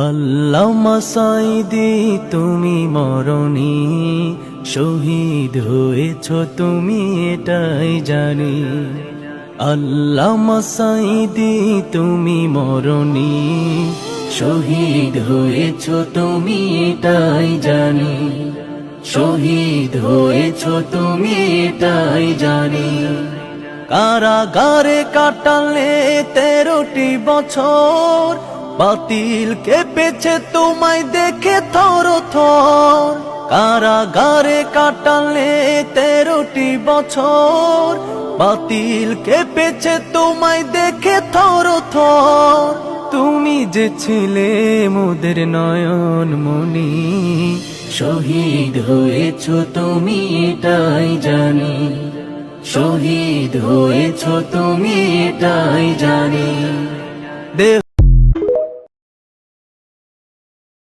আল্লামা সাঈদী তুমি মরণী, শহীদ হয়েছ তুমি এটাই জানি। আল্লামা সাঈদী তুমি মরণী, শহীদ হয়েছ তুমি এটাই জানি। শহীদ হয়েছ তুমি এটাই জানি। কারাগারে কাটালে 13টি বছর, বাতিল কেঁপেছে তোমায় দেখে থর থর। কারাগারে কাটালে 13টি বছর, বাতিল কেঁপেছে তোমায় দেখে থর থর। তুমি যে ছিলে মোদের নয়ন মনি, শহীদ হয়েছ তুমি এটাই জানি। শহীদ হয়েছ তুমি এটাই জানি।